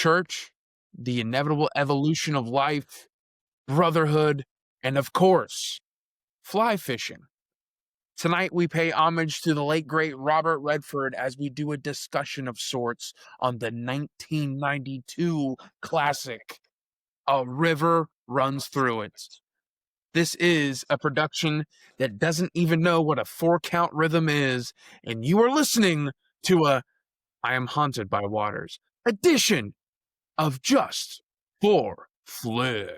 church, the inevitable evolution of life, brotherhood, and of course, fly fishing. Tonight, we pay homage to the late great Robert Redford as we do a discussion of sorts on the 1992 classic, A River Runs Through It. This is a production that doesn't even know what a 4 count rhythm is, and you are listening to a I Am Haunted by Waters edition of Just for Flix.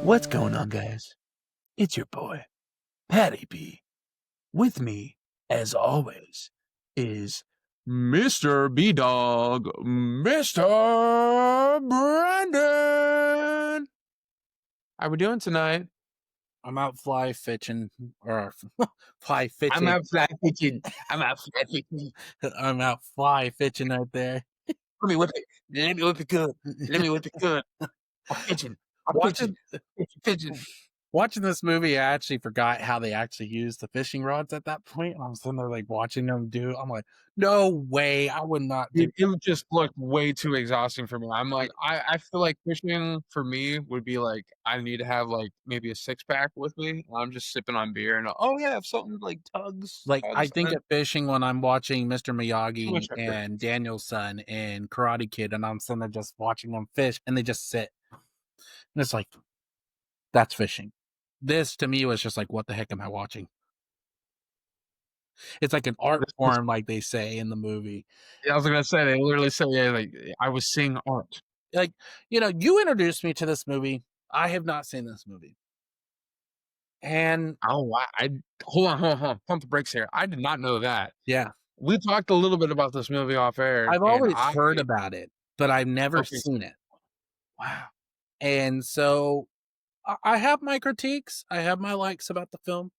What's going on, guys? It's your boy, Patty B. With me, as always, is Mr. B-Dawg, Mr. Brandon. How we doing tonight? I'm out fly fishing or fly I'm fishing. out fly fishing. I'm out fly fishing. I'm out fly fishing out there. Let me whip it. Let me whip it good. Let me whip it good. I'm fishing. I'm fishing. Watching Fishing. watching this movie, I actually forgot how they actually used the fishing rods at that point. I was sitting there like watching them do. I'm like, no way, I would not do. It just looked way too exhausting for me. I'm like, I feel like fishing for me would be like I need to have like maybe a 6 pack with me. I'm just sipping on beer and oh yeah, if something like Like I tugs, and think then of fishing when I'm watching Mr. too much Miyagi effort. and Daniel's son and Karate Kid, and I'm sitting there just watching them fish, and they just sit, and it's like that's fishing. This to me was just like, what the heck am I watching? It's like an art This- form, like they say in the movie. yeah, I was gonna say they literally say yeah, like I was seeing art. Like, you introduced me to this movie. I have not seen this movie. And Oh, I hold on, pump the brakes here. I did not know that. yeah, We talked a little bit about this movie off air, I've and always heard about it, but I've never okay, seen it. wow, And so I have my critiques. I have my likes about the film.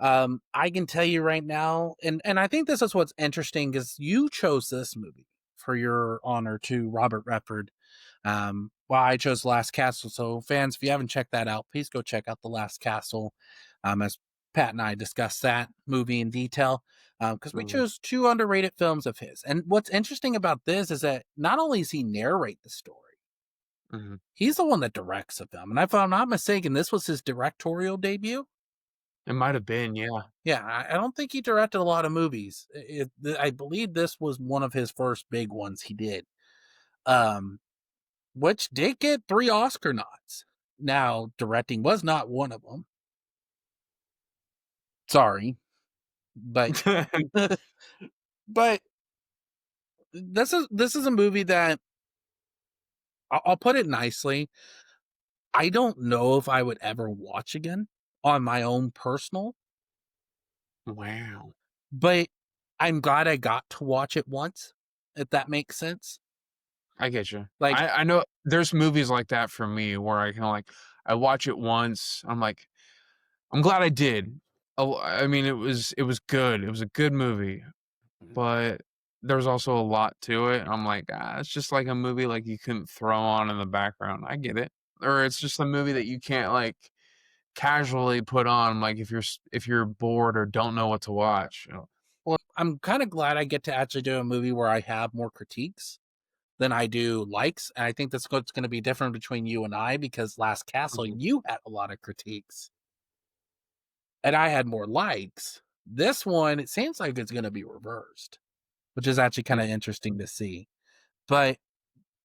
I can tell you right now, and I think this is what's interesting is you chose this movie for your honor to Robert Redford. Well, I chose Last Castle. So fans, if you haven't checked that out, please go check out The Last Castle. As Pat and I discussed that movie in detail, because we mhm, chose 2 underrated films of his. And what's interesting about this is that not only does he narrate the story, mhm. he's the one that directs the film. And if I'm not mistaken, this was his directorial debut. It might have been, yeah. Yeah, I don't think he directed a lot of movies. I believe this was one of his first big ones he did, um, which did get 3 Oscar nods. Now, directing was not one of them. Sorry, but but this is a movie that I'll put it nicely. I don't know if I would ever watch again on my own personal, Wow. but I'm glad I got to watch it once, if that makes sense. I get you. Like, I know there's movies like that for me where I kinda like I watch it once, I'm like, I'm glad I did. I mean, it was good. It was a good movie, but there was also a lot to it. I'm like, it's just like a movie like you couldn't throw on in the background. I get it. Or it's just a movie that you can't like casually put on, like if you're bored or don't know what to watch. well, I'm kind of glad I get to actually do a movie where I have more critiques than I do likes. And I think that's what's going to be different between you and I because Last Castle, Mhm. you had a lot of critiques and I had more likes. This one, it seems like it's going to be reversed, which is actually kind Yeah. of interesting to see. But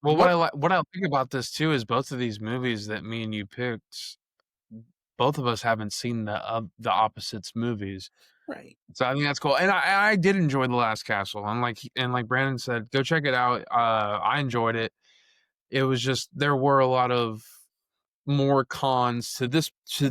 Well, what, what I think about this too is both of these movies that me and you picked, both of us haven't seen the opposites movies. right? So I think that's cool. And I did enjoy The Last Castle. And like Brandon said, go check it out. I enjoyed it. It was just there were a lot of more cons to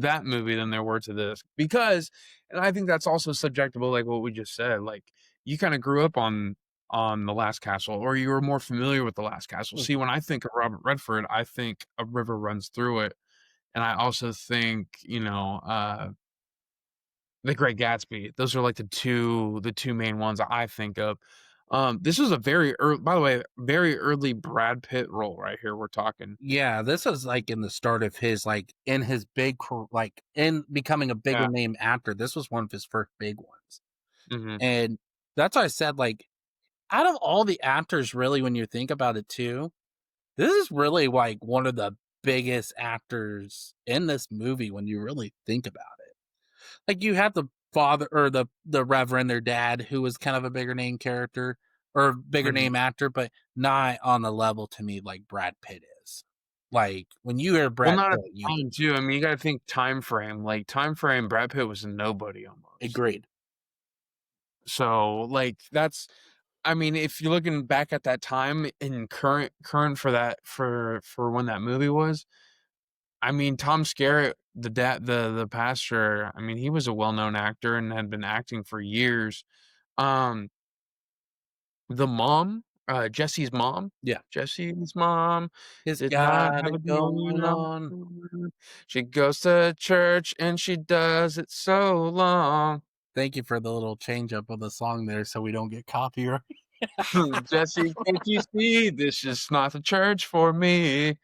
that movie than there were to this. Because and I think that's also subjective, like what we just said. Like you kind of grew up on The Last Castle, or you were more familiar with The Last Castle. Mm, See, when I think of Robert Redford, I think A River Runs Through It. And I also think, The Great Gatsby. Those are like the two main ones I think of. This was a very early, by the way, very early Brad Pitt role right here. We're talking. Yeah, this was like in the start of his like in his big like in becoming a bigger Yeah. name actor. This was one of his first big ones. Hmm. And that's why I said like out of all the actors really when you think about it too, this is really like one of the biggest actors in this movie when you really think about it. Like you have the father or the reverend, their dad, who was kind of a bigger name character or bigger Hmm. name actor, but not on the level to me like Brad Pitt is. Like when you hear Well, Brad not at Pitt, the you time too. I mean, you got to think time frame. Like time frame, Brad Pitt was a nobody almost. agreed. So like that's. I mean, if you're looking back at that time in current for that for when that movie was, I mean, Tom Skerritt, the pastor. I mean, he was a well known actor and had been acting for years. Um, The mom, Yeah. Jesse's mom It's did not got have a it going going on. on. She goes to church and she does it so long. Thank you for the little change up of the song there so we don't get copyright. Jesse, can't you see this is not the church for me?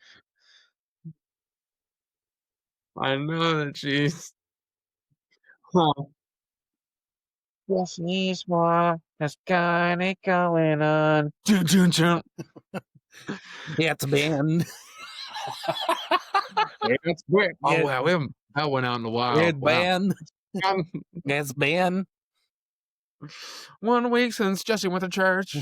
I know that she's Jesse's mom has got it going on. Dun, dun, dun. Yeah, it's a band. Yeah, that's great. Oh Yeah, wow, we haven't that went out in a while. it's Wow. band. It's band. 1 week since Jesse went to church.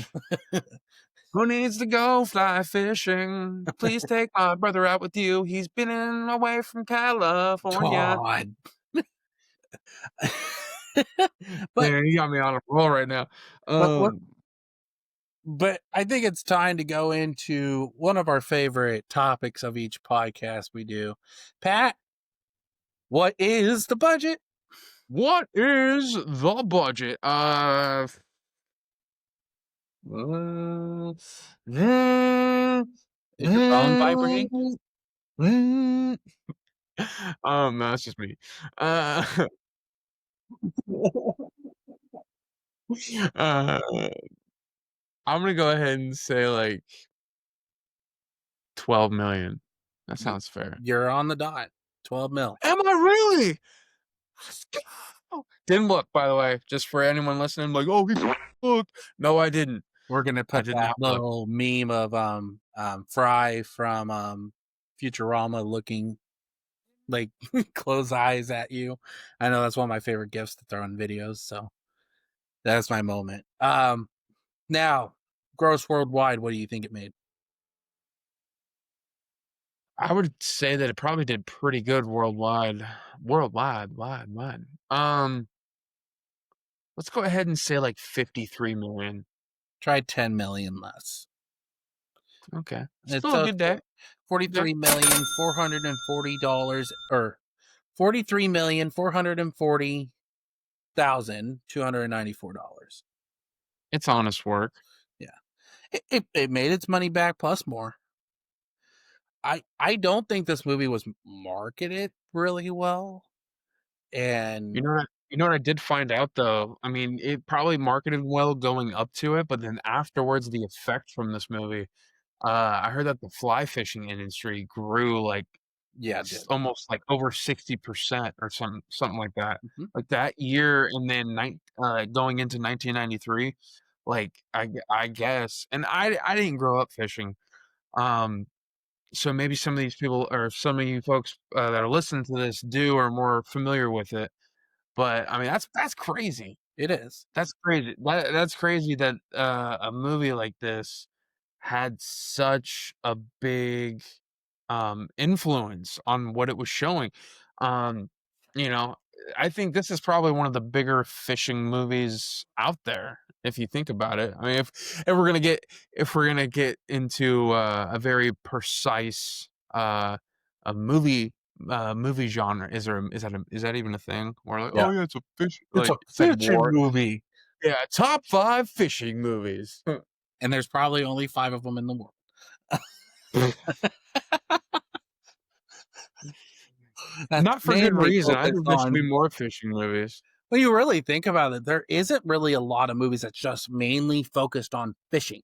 Who needs to go fly fishing? Please take my brother out with you. He's been away from California. God. but Man, you got me on a roll right now. what Um, but I think it's time to go into one of our favorite topics of each podcast we do. Pat, what is the budget? what is the budget? Uh, Is your phone vibrating? no, it's just me. Uh, uh, I'm gonna go ahead and say like 12 million. That Y- sounds fair. You're on the dot. 12 mil. Am I really? Let's go. Didn't look, by the way, just for anyone listening, like, oh, he looked. No, I didn't. We're gonna I put did that not look. little meme of Fry from Futurama looking like close eyes at you. I know that's one of my favorite gifts to throw in videos, so that's my moment. Now, gross worldwide, what do you think it made? I would say that it probably did pretty good worldwide. Wide. Let's go ahead and say like 53 million. Try 10 million less. Okay. It's Still a good day. Good day. $43,440 or 43,440,294. It's honest work. Yeah. It made its money back plus more. I don't think this movie was marketed really well. And You know what I did find out though? I mean, it probably marketed well going up to it, but then afterwards, the effect from this movie, I heard that the fly fishing industry grew like yeah, dude. almost like over 60% or something like that. Mhm. Like that year, and then going into 1993, like I guess, and I didn't grow up fishing, um, so maybe some of these people or some of you folks that are listening to this do are more familiar with it. But I mean, that's crazy. It is. That's crazy. That's crazy that a movie like this had such a big influence on what it was showing. Um, you know, I think this is probably one of the bigger fishing movies out there, if you think about it. I mean, if we're gonna get into a very precise movie genre, is that even a thing? Or like, Yeah. oh yeah, it's a fish It's like a it's like fishing war. movie. Yeah, top 5 fishing movies. And there's probably only 5 of them in the world. That's Not for good mainly reason. I focused think there should be on more fishing movies. When you really think about it, there isn't really a lot of movies that's just mainly focused on fishing.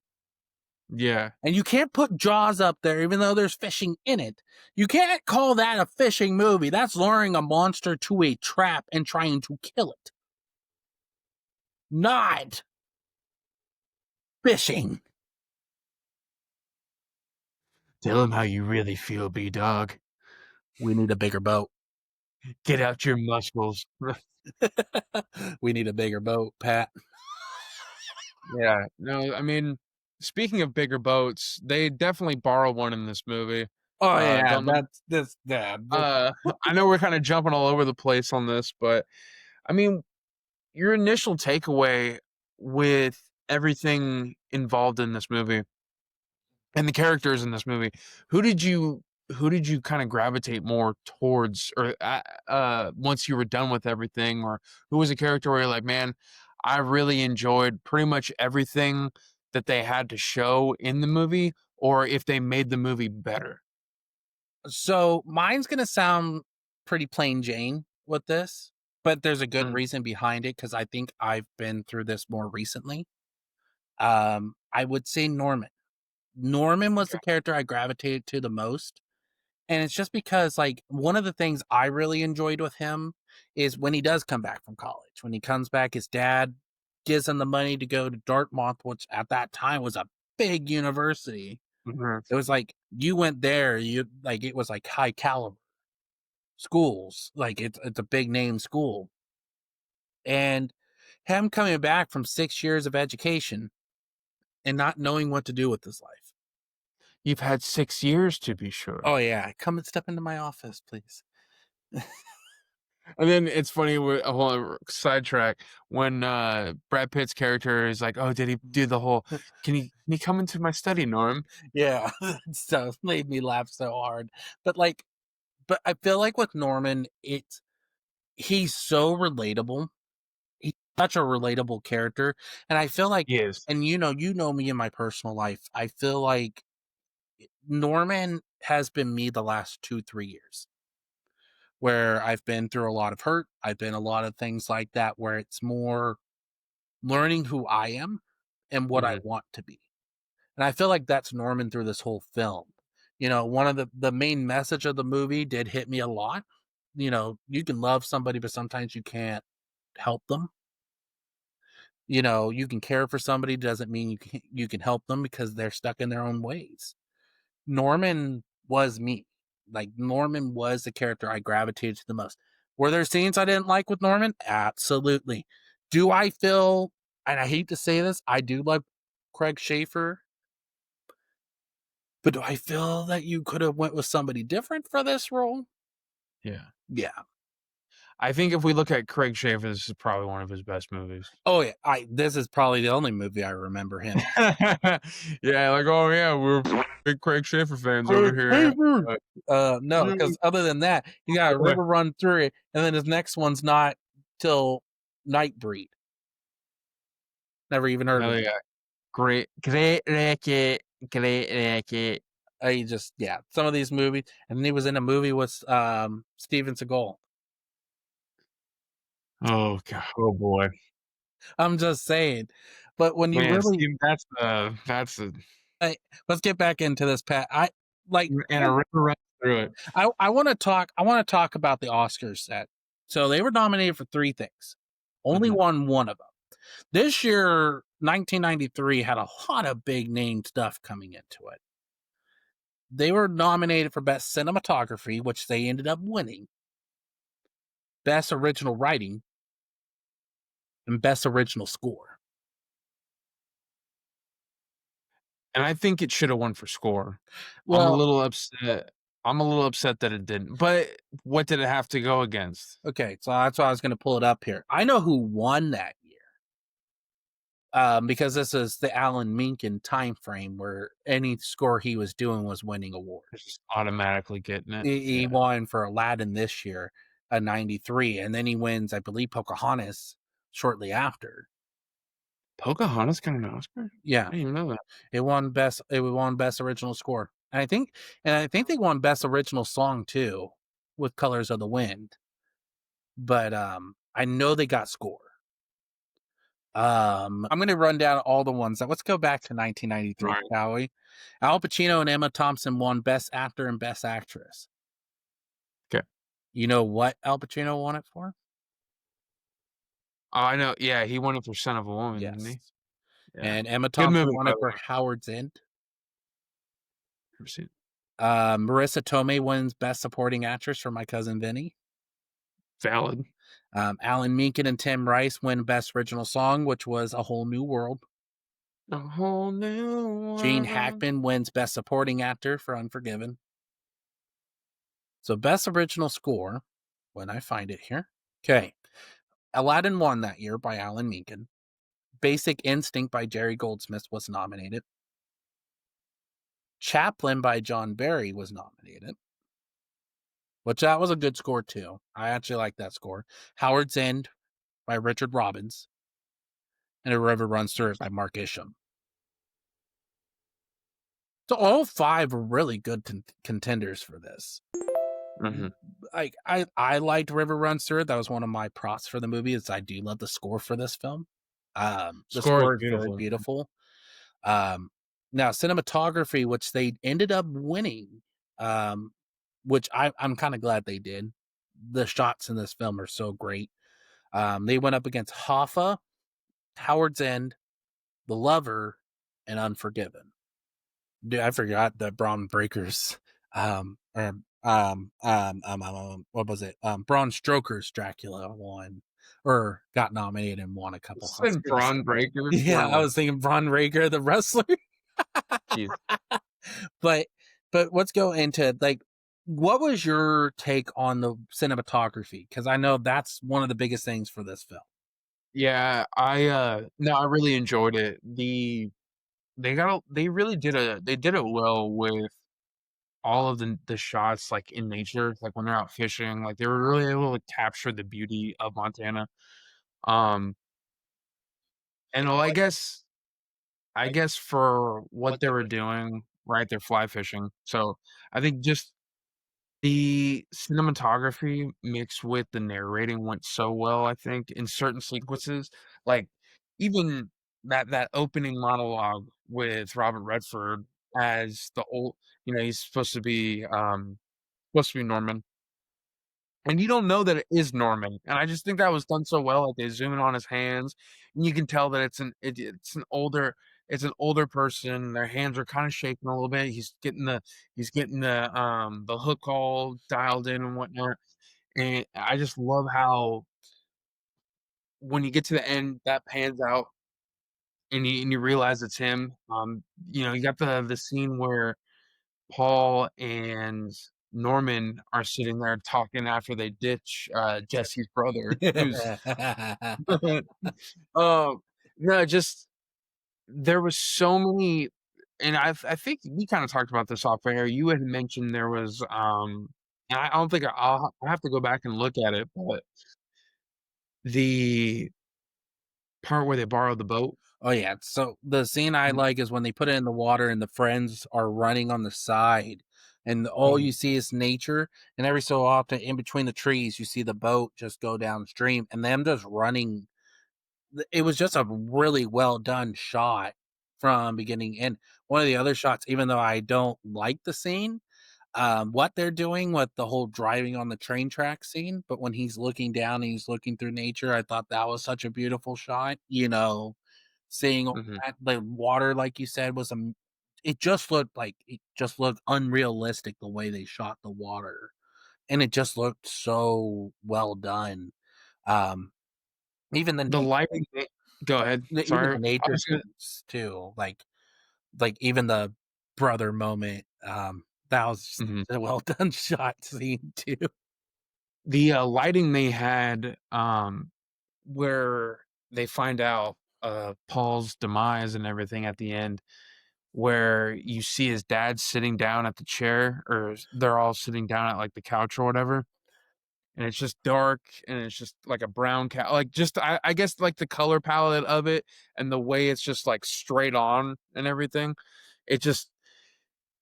Yeah. And you can't put Jaws up there, even though there's fishing in it. You can't call that a fishing movie. That's luring a monster to a trap and trying to kill it. Not fishing. Tell him how you really feel, B-Dawg. We need a bigger boat. Get out your muscles. We need a bigger boat, Pat. Yeah. No, I mean, speaking of bigger boats, they definitely borrow one in this movie. Oh yeah, Don't know. that's this. Yeah, Uh, I know we're kind of jumping all over the place on this, but I mean, your initial takeaway with everything involved in this movie and the characters in this movie, who did you who did you kind of gravitate more towards, or once you were done with everything, or who was a character where you're like, man, I really enjoyed pretty much everything that they had to show in the movie, or if they made the movie better. so mine's gonna sound pretty plain Jane with this, but there's a good Mm, reason behind it because I think I've been through this more recently. I would say Norman. Norman was the okay. character I gravitated to the most. And it's just because, like, one of the things I really enjoyed with him is when he does come back from college. When he comes back, his dad gives him the money to go to Dartmouth, which at that time was a big university. Mhm. It was like you went there, you like it was like high caliber schools, like it's a big name school. And him coming back from 6 years of education and not knowing what to do with his life. You've had 6 years to be sure. Oh yeah, come and step into my office, please. And then it's funny with a whole sidetrack when Brad Pitt's character is like, "Oh, did he do the whole? Can he come into my study, Norm?" Yeah, so it made me laugh so hard. But like, but I feel like with Norman, it's he's so relatable. He's such a relatable character, and I feel like, He is. and you know me in my personal life. I feel like Norman has been me the last 2 3 years, where I've been through a lot of hurt. I've been a lot of things like that, where it's more learning who I am and what I Mhm. want to be. And I feel like that's Norman through this whole film. You know, one of the main message of the movie did hit me a lot. You know, you can love somebody, but sometimes you can't help them. You know, you can care for somebody doesn't mean you can help them because they're stuck in their own ways. Norman was me. Like Norman was the character I gravitated to the most. Were there scenes I didn't like with Norman? Absolutely. Do I feel, and I hate to say this, I do love Craig Schaefer, but do I feel that you could have went with somebody different for this role? Yeah. Yeah. I think if we look at Craig Schaefer, this is probably one of his best movies. Oh yeah. I this is probably the only movie I remember him. Yeah, like, "Oh, yeah, we're big Craig Schaefer fans over Craig here." Schaefer. But No, because other than that, you got a river run through it, and then his next one's not till Nightbreed. Never even heard Oh, of it. yeah. Great Racket, Great Racket. He just yeah, some of these movies, and then he was in a movie with Steven Seagal. Oh, god. Oh, boy. I'm just saying, but when you Man, really, Steve, that's a I, let's get back into this, Pat. I like and a river runs through it. I want to talk. I want to talk about the Oscars set. So they were nominated for three things. Only Mhm. won one of them. This year, 1993 had a lot of big name stuff coming into it. They were nominated for Best Cinematography, which they ended up winning, Best Original Writing, and Best Original Score. And I think it shoulda won for score. I'm a Well, little upset I'm a little upset that it didn't, but what did it have to go against? okay, so that's why I was going to pull it up here. I know who won that year. Because this is the Alan Menken time frame where any score he was doing was winning awards. It's just automatically getting it. He Yeah. won for Aladdin this year, a 93, and then he wins, I believe, Pocahontas shortly after. Pocahontas got an Oscar? I Yeah, didn't even know that. it won best original score. And I think they won best original song too with Colors of the Wind. But I know they got score. I'm gonna run down all the ones. Let's go back to 1993, Right. shall we? Al Pacino and Emma Thompson won Best Actor and Best Actress. Okay. You know what Al Pacino won it for? Oh, I know. Yeah, he won it for Son of a Woman, didn't Yes. he? Yeah. And Emma Good Thompson movie, won by it the for way. Howard's End. Never seen it. Marissa Tomei wins Best Supporting Actress for My Cousin Vinny. Valid. Alan Menken and Tim Rice win Best Original Song, which was A Whole New World. A whole new Gene world. Hackman wins Best Supporting Actor for Unforgiven. So Best Original Score, when I find it here. Okay. Aladdin won that year by Alan Menken. Basic Instinct by Jerry Goldsmith was nominated. Chaplin by John Barry was nominated, which that was a good score too. I actually like that score. Howard's End by Richard Robbins, and A River Runs Through It by Mark Isham. So all five were really good contenders for this. Mhm. Like I liked River Runs Through It. That was one of my props for the movie. Is I do love the score for this film. The Score is score is very beautiful. beautiful. Um, Now cinematography, which they ended up winning, um, which I'm kind of glad they did. The shots in this film are so great. They went up against Hoffa, Howard's End, The Lover, and Unforgiven. Dude, I forgot that Braun Breakers, what was it? Braun Stoker's Dracula won or got nominated and won a couple Said Oscars. Braun Breaker. Yeah, I Wow. was thinking Braun Breaker, the wrestler. Jeez. but let's go into like what was your take on the cinematography? Because I know that's one of the biggest things for this film. Yeah, no, I really enjoyed it. They really did it well with all of the shots, like, in nature, like, when they're out fishing, like, they were really able to capture the beauty of Montana. Um, and, well, I guess for what they were doing, right, they're fly fishing, so I think just the cinematography mixed with the narrating went so well, I think, in certain sequences, like, even that opening monologue with Robert Redford as the old he's supposed to be Norman, and you don't know that it is Norman, and I just think that was done so well, like, they zoom in on his hands, and you can tell that it's an older person, their hands are kinda shaking a little bit, he's getting the hook all dialed in and whatnot, and I just love how when you get to the end, that pans out and you realize it's him, you got the scene where Paul and Norman are sitting there talking after they ditch, Jesse's brother, who's oh, no, just there was so many and I think we kinda talked about this off air, you had mentioned there was, and I don't think I'll have to go back and look at it, but the part where they borrowed the boat. Oh yeah. So the scene I like is when they put it in the water and the friends are running on the side and all you Mhm, see is nature and every so often in between the trees you see the boat just go downstream and them just running. It was just a really well done shot from beginning and one of the other shots, even though I don't like the scene, what they're doing with the whole driving on the train track scene, but when he's looking down and he's looking through nature, I thought that was such a beautiful shot, seeing all mhm. that, the water, like you said, was it just looked unrealistic the way they shot the water. And it just looked so well done. Um, even the The lighting they Go ahead, even the sorry. I nature was gonna scenes too, like even the brother moment, that was just Mhm. a well done shot scene too. The, lighting they had, where they find out, Paul's demise and everything at the end, where you see his dad sitting down at the chair, or they're all sitting down at, like, the couch or whatever, and it's just dark, and it's just like a brown like, just I guess, like, the color palette of it and the way it's just, like, straight on and everything, it just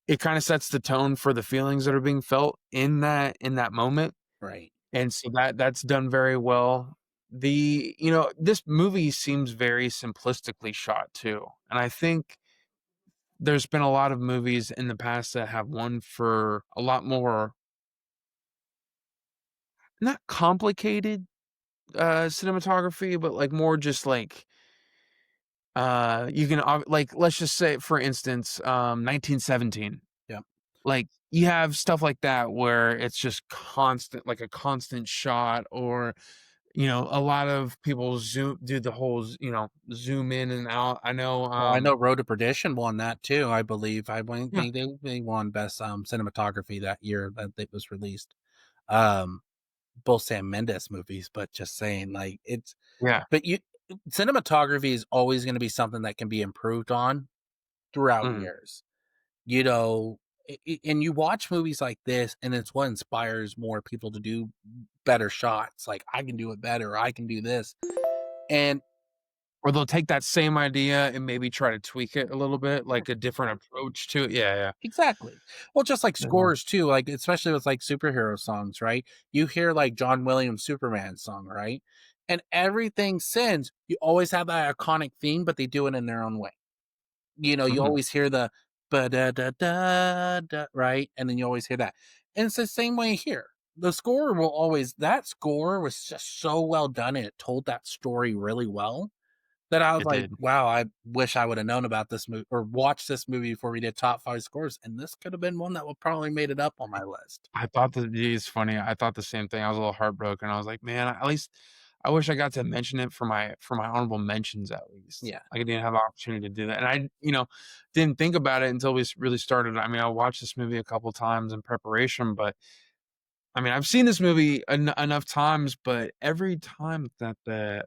it kinda sets the tone for the feelings that are being felt in that moment, Right. and so that's done very well. this movie seems very simplistically shot too, and I think there's been a lot of movies in the past that have won for a lot more not complicated, cinematography, but, like, more just, like, you can like, let's just say, for instance, 1917. Yeah. Like, you have stuff like that where it's just constant like, a constant shot or, a lot of people do the whole zoom in and out. I know, Well, I know Road to Perdition won that too, I believe. I believe yeah, they won best, cinematography that year that it was released. Um, both Sam Mendes movies, but just saying, like, it's yeah, but you cinematography is always gonna be something that can be improved on throughout mhm, years. You know, and you watch movies like this, and it's what inspires more people to do better shots. Like, I can do it better. I can do this. And or they'll take that same idea and maybe try to tweak it a little bit, like a different approach to it. Yeah, exactly. Well, just like yeah. scores too, like especially with like superhero songs, right? You hear like John Williams' Superman song, right? And everything since you always have that iconic theme, but they do it in their own way. You Mhm, always hear the ba da da da da, right? And then you always hear that. And it's the same way here. The score will always that score was just so well done and it told that story really well that I was it like, did. wow, I wish I would have known about this movie or watched this movie before we did top 5 scores. And this could have been one that would probably made it up on my list. I thought that it's funny, I thought the same thing, I was a little heartbroken, I was like, "Man, at least I wish I got to mention it for my honorable mentions at least." Yeah. I didn't have the opportunity to do that, and I, didn't think about it until we really started. I mean, I watched this movie a couple times in preparation, but, I mean, I've seen this movie enough times, but every time that the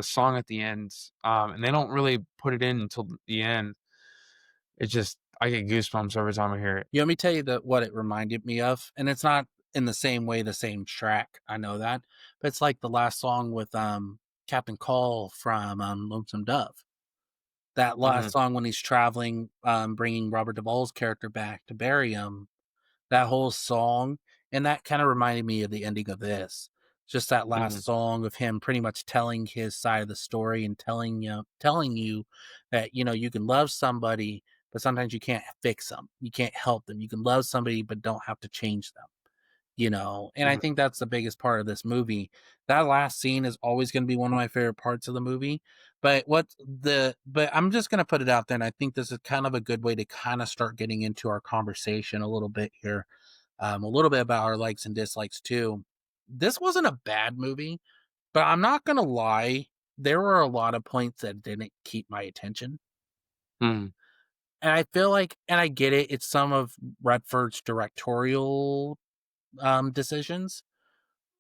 song at the end, and they don't really put it in until the end, it just I get goosebumps every time I hear it. You want me to tell you that what it reminded me of? And it's not in the same way, the same track. I know that, but it's like the last song with Captain Call from Lonesome Dove. That last Mhm, song when he's traveling, bringing Robert Duvall's character back to bury him. That whole song, and that kinda reminded me of the ending of this. Just that mhm. last song of him pretty much telling his side of the story and telling you that, you can love somebody, but sometimes you can't fix them. You can't help them. You can love somebody, but don't have to change them. And I Mhm, think that's the biggest part of this movie. That last scene is always gonna be one of my favorite parts of the movie, but I'm just gonna put it out there, and I think this is kind of a good way to kinda start getting into our conversation a little bit here, a little bit about our likes and dislikes too. This wasn't a bad movie, but I'm not gonna lie, there were a lot of points that didn't keep my attention, mhm. and I feel like and I get it, it's some of Redford's directorial, decisions,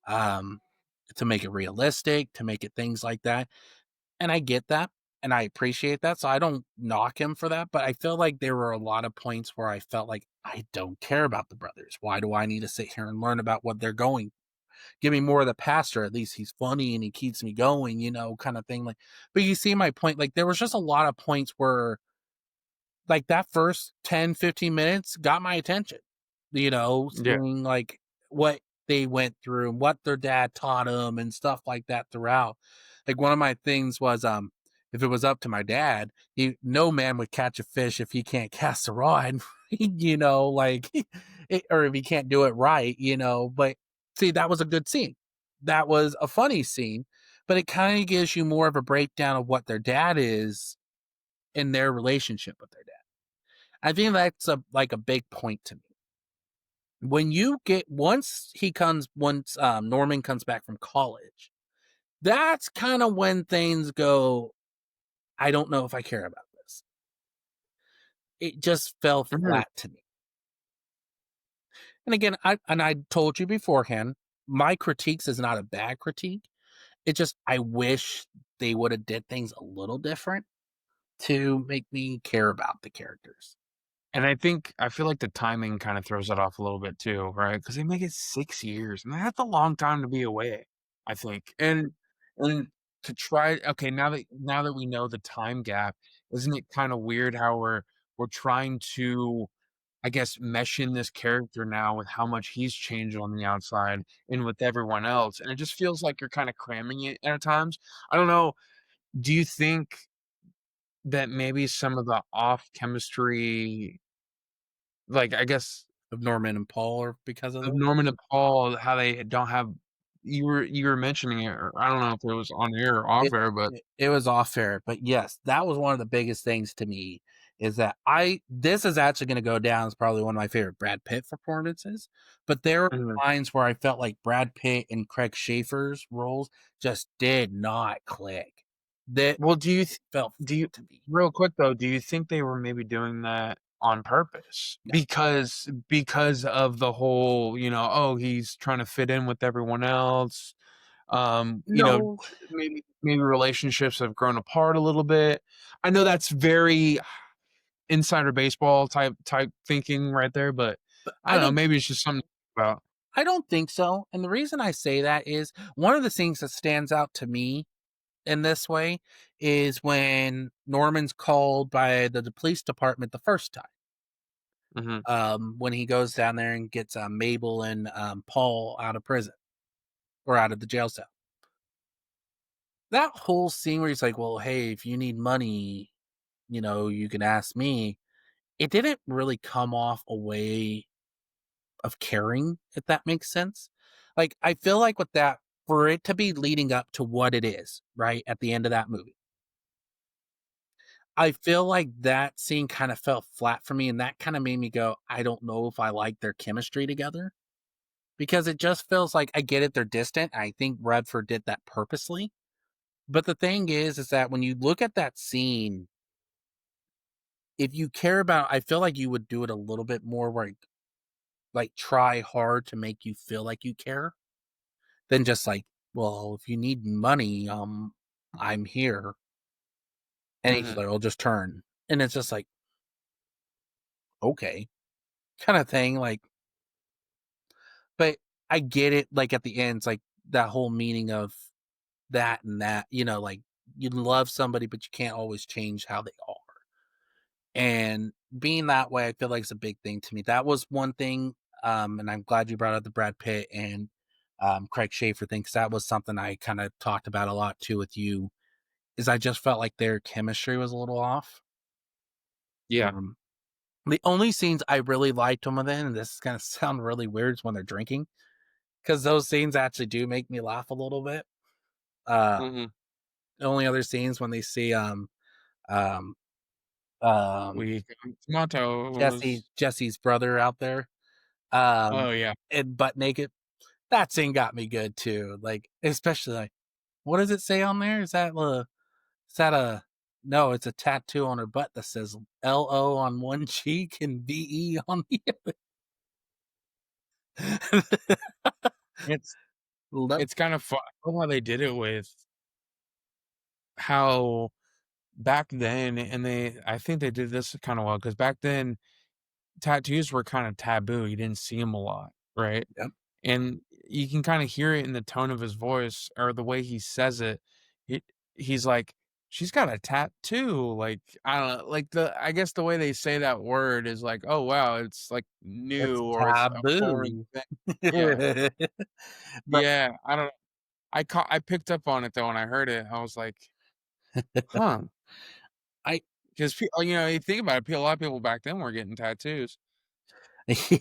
um, to make it realistic, to make it things like that. And I get that and I appreciate that. So I don't knock him for that. But I feel like there were a lot of points where I felt like I don't care about the brothers. Why do I need to sit here and learn about what they're going? Give me more of the pastor. At least he's funny and he keeps me going, kind of thing. Like, but you see my point. Like, there was just a lot of points where like that first 10, 15 minutes got my attention, Yeah, seeing like what they went through and what their dad taught them and stuff like that throughout. Like one of my things was, if it was up to my dad, no man would catch a fish if he can't cast a rod, like, or if he can't do it right, but see, that was a good scene. That was a funny scene, but it kind of gives you more of a breakdown of what their dad is in their relationship with their dad. I think that's like a big point to me. When you get once Norman comes back from college, that's kind of when things go, I don't know if I care about this. It just fell mhm, flat to me. And again, I told you beforehand, my critiques is not a bad critique. It just I wish they would have did things a little different to make me care about the characters. and I feel like the timing kinda throws it off a little bit too, right? Because they make it 6 years, and that's a long time to be away, I think, and to try okay, now that we know the time gap, isn't it kinda weird how we're trying to I guess, meshing this character now with how much he's changed on the outside and with everyone else, and it just feels like you're kinda cramming it at times. I don't know, do you think that maybe some of the off chemistry, like, I guess, of Norman and Paul or because of of this. Norman and Paul, how they don't have you were mentioning it, or I don't know if it was on air or off air, but It was off air, but yes, that was one of the biggest things to me is that I this is actually gonna go down as probably one of my favorite Brad Pitt performances, but there were mhm. times where I felt like Brad Pitt and Craig Schaefer's roles just did not click. That Well, felt do you fake to me. real quick though, do you think they were maybe doing that on purpose? No. Because of the whole, "Oh, he's trying to fit in with everyone else," No, maybe relationships have grown apart a little bit. I know that's very insider baseball type thinking right there, but but I don't know, maybe it's just something to think about. I don't think so, and the reason I say that is one of the things that stands out to me in this way is when Norman's called by the police department the first time. Mhm, When he goes down there and gets Mabel and Paul out of prison or out of the jail cell. That whole scene where he's like, "Well, hey, if you need money, you can ask me." It didn't really come off a way of caring, if that makes sense. Like, I feel like with that, for it to be leading up to what it is, right at the end of that movie, I feel like that scene kind of felt flat for me, and that kind of made me go, I don't know if I like their chemistry together because it just feels like I get it, they're distant. I think Redford did that purposely. But the thing is that when you look at that scene, if you care about, I feel like you would do it a little bit more where like try hard to make you feel like you care than just like, well, if you need money, I'm here. And he's mhm, like, I'll just turn. And it's just like, okay, kind of thing. Like, but I get it. Like at the end, it's like that whole meaning of that and that, like you love somebody, but you can't always change how they are. And being that way, I feel like it's a big thing to me. That was one thing. And I'm glad you brought up the Brad Pitt and Craig Schaefer thing, because that was something I kind of talked about a lot too with you. Is I just felt like their chemistry was a little off. yeah, Um, the only scenes I really liked them in, and this is gonna sound really weird, is when they're drinking, because those scenes actually do make me laugh a little bit. Uh, mhm. the only other scenes when they see um um We tomatoes. Jesse's brother out there, Oh, yeah. and butt naked. That scene got me good too. Like, especially like, what does it say on there? Is that a no? It's a tattoo on her butt that says LO on one cheek and BE on the other. It's Love, it's kind of fun. I love how they did it with how back then, and I think they did this kinda well, because back then, tattoos were kinda taboo, you didn't see them a lot, right? yep, And you can kinda hear it in the tone of his voice or the way he says it. He he's like, "She's got a tattoo," like, I don't know, like, I guess the way they say that word is like, "Oh, wow, it's, like, it's new," or it's a foreign taboo. thing. Yeah. But Yeah, I don't I picked up on it though when I heard it. I was like, "Huh," I 'cause you think about it, a lot of people back then were getting tattoos.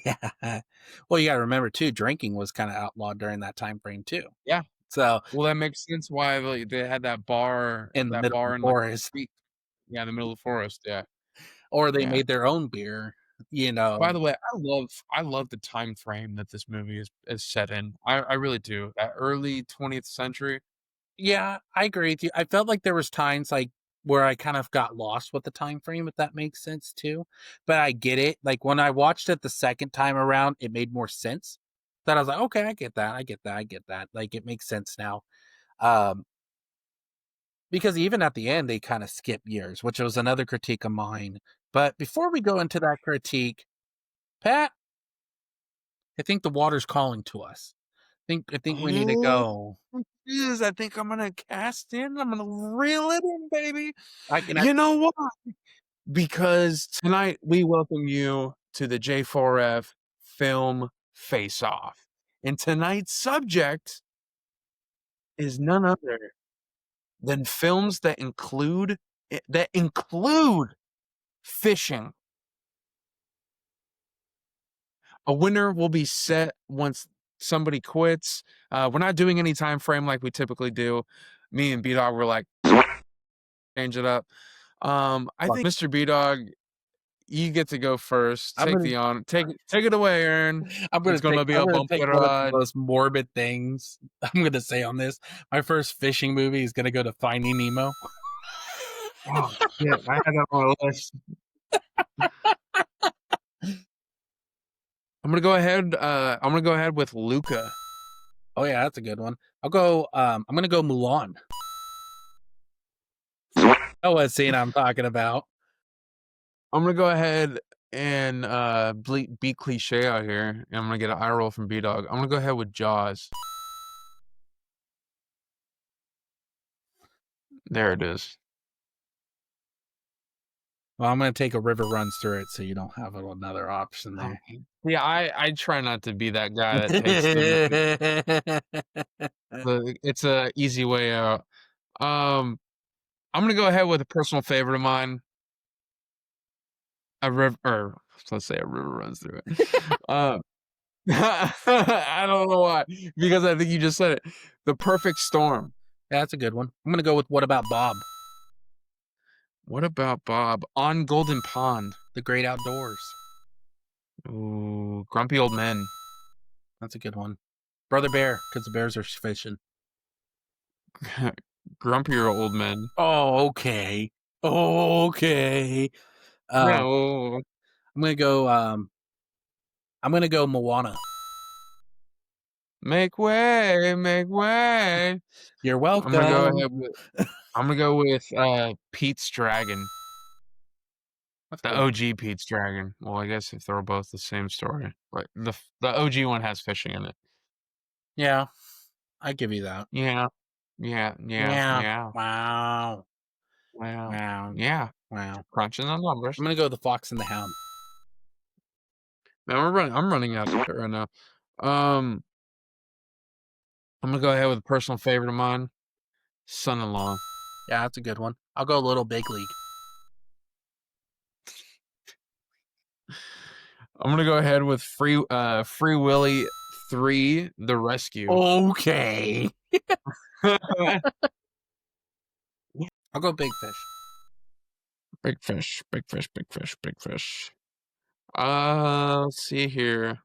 yeah. Well, you gotta remember too, drinking was kinda outlawed during that time frame too. Yeah. So, Well, that makes sense why, like, they had in the middle of the in, like, the forest, creek. Yeah, in the middle of the forest, yeah. or they Yeah. made their own beer, you know? By the way, I love the time frame that this movie is set in. I really do. That early 20th century. Yeah, I agree with you. I felt like there was times, like, where I kind of got lost with the time frame, if that makes sense too, but I get it. Like, when I watched it the second time around, it made more sense. That I was like, "Okay, I get that, I get that, I get that." Like, it makes sense now. Um, because even at the end, they kinda skip years, which was another critique of mine. But before we go into that critique, Pat, I think the water's calling to us. I think we need to Oh, go. jeez, I think I'm gonna cast in, I'm gonna reel it in, baby. I can You know what? Because tonight we welcome you to the J4F Film Face Off. And tonight's subject is none other than films that include fishing. A winner will be set once somebody quits. We're not doing any time frame like we typically do. Me and B-Dawg were like, change it up. I think Mr. B-Dawg, you get to go first. Take it away, Aaron. It's gonna be a bumpy one of the ride. most morbid things I'm gonna say on this. My first fishing movie is gonna go to Finding Nemo. Oh shit, I had that on my list. I'm gonna go ahead with Luca. Oh yeah, that's a good one. I'm gonna go Mulan. Oh, what scene I'm talking about? I'm gonna go ahead and be cliche out here, and I'm gonna get an eye roll from B-Dawg. I'm gonna go ahead with Jaws. There it is. Well, I'm gonna take A River Runs Through It, so you don't have another option there. Yeah, I try not to be that guy that takes it's a easy way out. I'm gonna go ahead with a personal favorite of mine. Let's say A River Runs Through It. I don't know why, because I think you just said it. The Perfect Storm. Yeah, that's a good one. I'm gonna go with What About Bob? What about Bob? On Golden Pond. The Great Outdoors. Ooh, Grumpy Old Men. That's a good one. Brother Bear, because the bears are fishing. Grumpier Old Men. Oh, okay. Okay. No. I'm gonna go Moana. Make way, make way. You're welcome. I'm gonna go with Pete's Dragon. That's The good. OG Pete's Dragon. Well, I guess if they're both the same story, but the OG one has fishing in it. Yeah, I give you that. Yeah. Wow. Yeah. Wow. Crunching the numbers. I'm gonna go The Fox and the Hound. Man, I'm running out of it right now. I'm gonna go ahead with a personal favorite of mine, Son-in-Law. Yeah, that's a good one. I'll go Little Big League. I'm gonna go ahead with Free Willy 3: The Rescue. Okay. I'll go Big Fish. Big fish. Let's see here.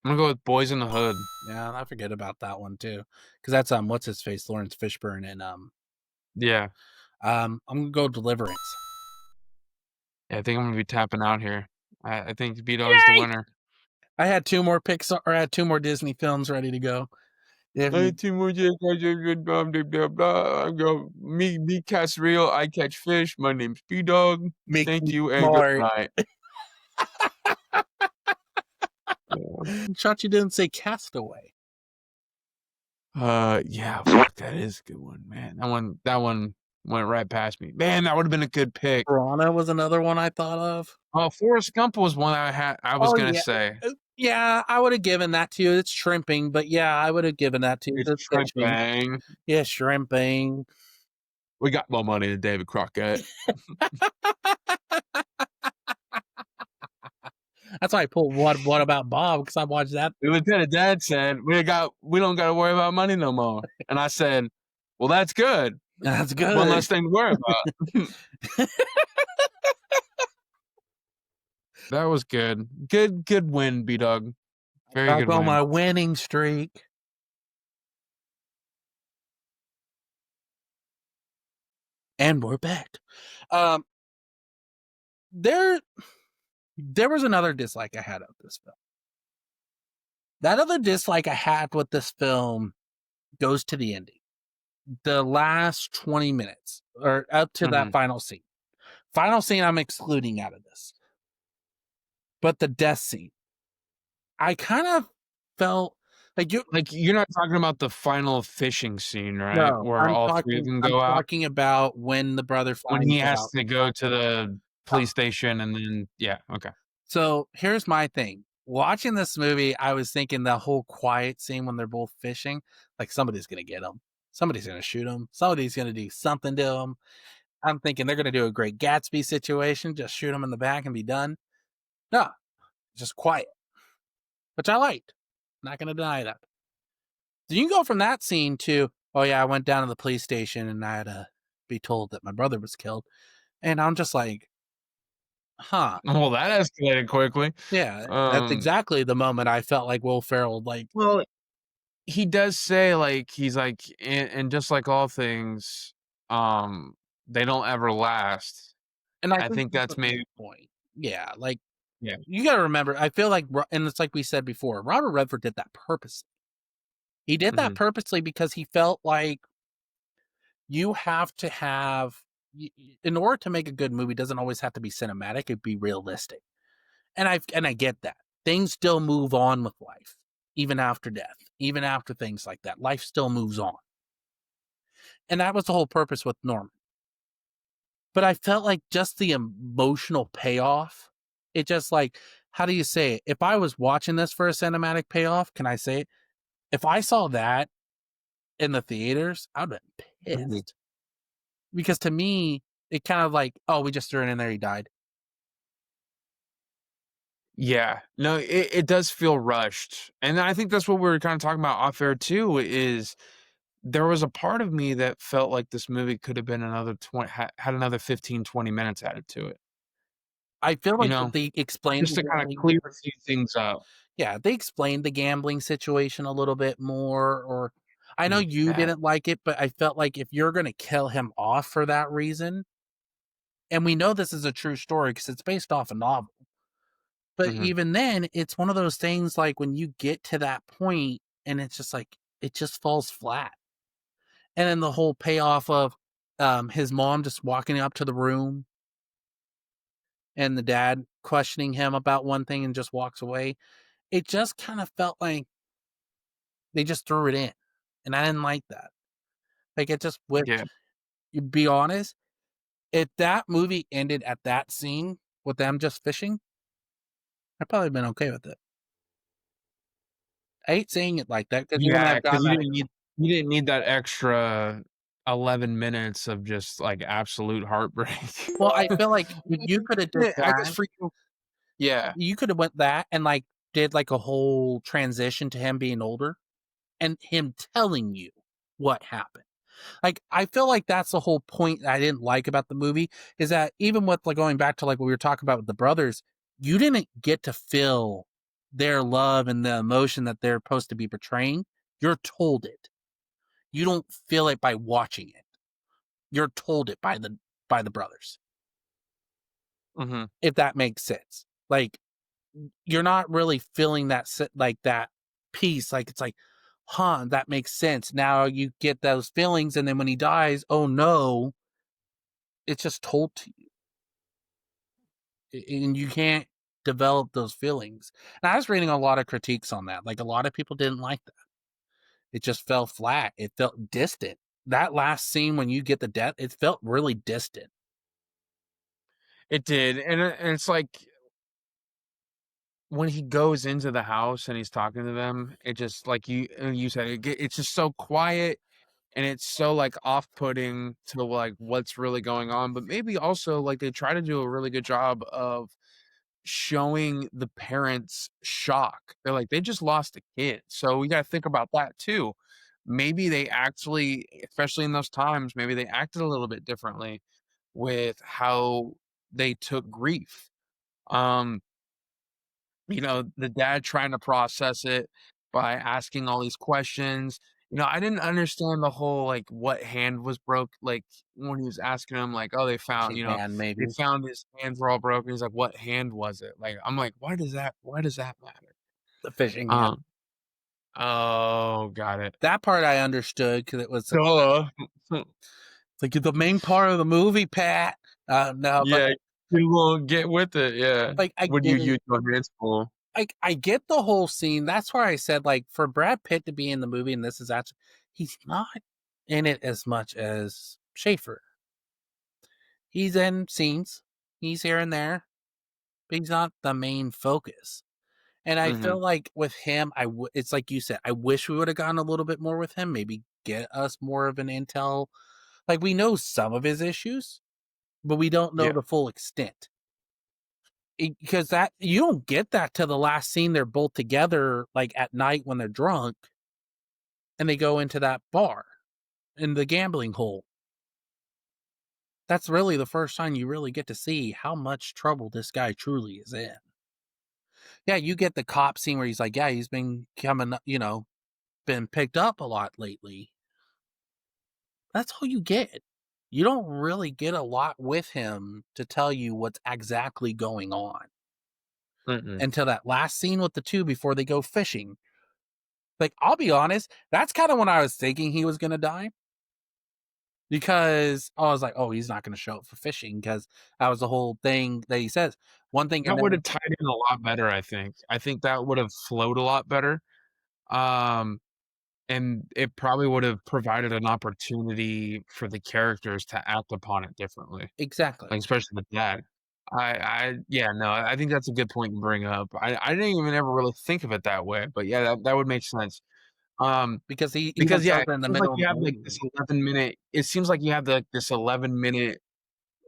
I'm gonna go with Boys in the Hood. Yeah, I forget about that one too, because that's what's his face, Lawrence Fishburne, and Yeah. I'm gonna go Deliverance. Yeah, I think I'm gonna be tapping out here. I think B-Dawg is the winner. I had two more Disney films ready to go. I had two more blah blah blah. I go me catch real, I catch fish. My name's B-Dawg. Thank you and good night. Shot you didn't say Castaway. Yeah, fuck, that is a good one, man. That one went right past me. Man, that would have been a good pick. Piranha was another one I thought of. Oh, Forrest Gump was one I was gonna say. Yeah, I would have given that to you. It's shrimping, but yeah, I would have given that to you. It's shrimping. Yeah, shrimping. We got more money than David Crockett. That's why I pulled What About Bob, because I watched that. The Lieutenant Dad said, we don't got to worry about money no more. And I said, well, that's good. That's good. One less thing to worry about. That was good. Good win, B-Dawg. Very good win. On my winning streak. And we're back. There was another dislike I had of this film. That other dislike I had with this film goes to the ending. The last 20 minutes, or up to that final scene. Final scene I'm excluding out of this. But the death scene, I kind of felt like you're not talking about the final fishing scene, right? No, where all three of them go out. I'm talking about when the brother when he has to go to the police station, and then yeah, okay. So here's my thing. Watching this movie, I was thinking the whole quiet scene when they're both fishing, like somebody's gonna get them, somebody's gonna shoot them, somebody's gonna do something to them. I'm thinking they're gonna do a great Gatsby situation, just shoot them in the back and be done. No, just quiet, which I liked. Not gonna deny that. So you can go from that scene to, oh yeah, I went down to the police station and I had to be told that my brother was killed, and I'm just like, huh. Well, that escalated quickly. Yeah, that's Um, exactly the moment I felt like Will Ferrell, like, well, he does say, like, he's like, and just like all things, um, they don't ever last. and I I think think that's that's a good maybe point. Yeah, like, yeah. you gotta remember, I feel like and it's like we said before, Robert Redford did that purposely. He did that Mhm, purposely because he felt like you have to have in order to make a good movie, doesn't always have to be cinematic, it'd be realistic. And I get that. Things still move on with life, even after death, even after things like that. Life still moves on. And that was the whole purpose with Norman. But I felt like just the emotional payoff, it just like, how do you say it? If I was watching this for a cinematic payoff, can I say it? If I saw that in the theaters, I would have been mhm. pissed. Because to me, it kind of like, oh, we just threw it in there, he died. Yeah. No, it does feel rushed, and I think that's what we were kinda talking about off air too, is there was a part of me that felt like this movie could have been another 20 had another 15, 20 minutes added to it, I feel you like know? they explained Just the to kinda gambling. clear a few things up. Yeah, they explained the gambling situation a little bit more, or I know you Yeah. didn't like it, but I felt like if you're gonna kill him off for that reason, and we know this is a true story because it's based off a novel. But Mhm. even then, it's one of those things like when you get to that point and it's just like it just falls flat. And then the whole payoff of his mom just walking up to the room and the dad questioning him about one thing and just walks away. It just kind of felt like they just threw it in. And I didn't like that. Like it just with Yeah. you be honest, if that movie ended at that scene with them just fishing, I'd probably been okay with it. I hate saying it like that because you wouldn't Yeah, have because gotten that. you didn't need that extra 11 minutes of just, like, absolute heartbreak. Well, I feel like you could have did Yeah, I guess that. for you yeah. You could have went that and, like, did, like, a whole transition to him being older and him telling you what happened. Like, I feel like that's the whole point that I didn't like about the movie is that even with, like, going back to, like, what we were talking about with the brothers, you didn't get to feel their love and the emotion that they're supposed to be portraying. You're told it. You don't feel it by watching it. You're told it by the brothers, Mhm. if that makes sense. Like, you're not really feeling that like that peace. Like it's like, huh, that makes sense. Now you get those feelings, and then when he dies, oh no, it's just told to you, and you can't develop those feelings. And I was reading a lot of critiques on that. Like a lot of people didn't like that. It just fell flat. It felt distant. That last scene when you get the death, it felt really distant. It did, and it's like when he goes into the house and he's talking to them, it just like you said, it's just so quiet and it's so, like, off-putting to, like, what's really going on, but maybe also, like, they try to do a really good job of showing the parents' shock. They're like, "They just lost a kid," so we gotta think about that too. Maybe they actually especially in those times, maybe they acted a little bit differently with how they took grief. Um, the dad trying to process it by asking all these questions. I didn't understand the whole, like, what hand was broke, like, when he was asking him, like, "Oh, Fishing hand, they maybe found his hands were all broken." He's like, "What hand was it?" Like, I'm like, why does that matter?" the fishing hand. Um Oh, got it. That part I understood because it was Duh. like the main part of the movie, Pat. No, but Yeah, you won't get with it, yeah. like I Would get you it. use your hands full? Like I get the whole scene. That's why I said like for Brad Pitt to be in the movie, and this is actually he's not in it as much as Schaefer. He's in scenes. He's here and there, but he's not the main focus. And I Mhm. feel like with him, it's like you said, I wish we would have gotten a little bit more with him, maybe get us more of an intel. Like we know some of his issues, but we don't know Yeah. the full extent. Because that you don't get that till the last scene. They're both together, like at night when they're drunk, and they go into that bar in the gambling hole. That's really the first time you really get to see how much trouble this guy truly is in. Yeah, you get the cop scene where he's like, yeah, he's been coming, been picked up a lot lately. That's all you get. You don't really get a lot with him to tell you what's exactly going on Mm-mm. until that last scene with the two before they go fishing. Like, I'll be honest, that's kind of when I was thinking he was going to die because I was like, oh, he's not going to show up for fishing because that was the whole thing that he says. One thing I That would never have tied in a lot better, I think. I think that would have flowed a lot better. Um, and it probably would have provided an opportunity for the characters to act upon it differently, exactly like, especially the dad. I yeah, no, I think that's a good point to bring up. I didn't even ever really think of it that way, but yeah, that would make sense. Um, because he even because, yeah, shows it it in the seems like middle of you the have, like, movie. this 11-minute it seems like you have, like, this 11-minute,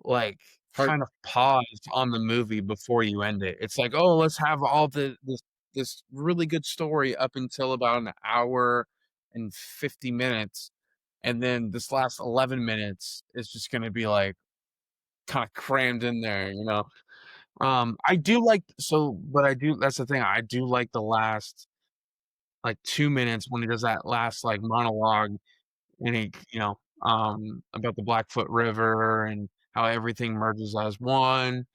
like, Heart kind of pause on the movie before you end it. It's like, "Oh, let's have all this really good story up until about an hour and 50 minutes, and then this last 11 minutes is just gonna be, like, kinda crammed in there," you know? I do like so but I do that's the thing, I do like the last, like, 2 minutes when he does that last, like, monologue and about the Blackfoot River and how everything merges as one.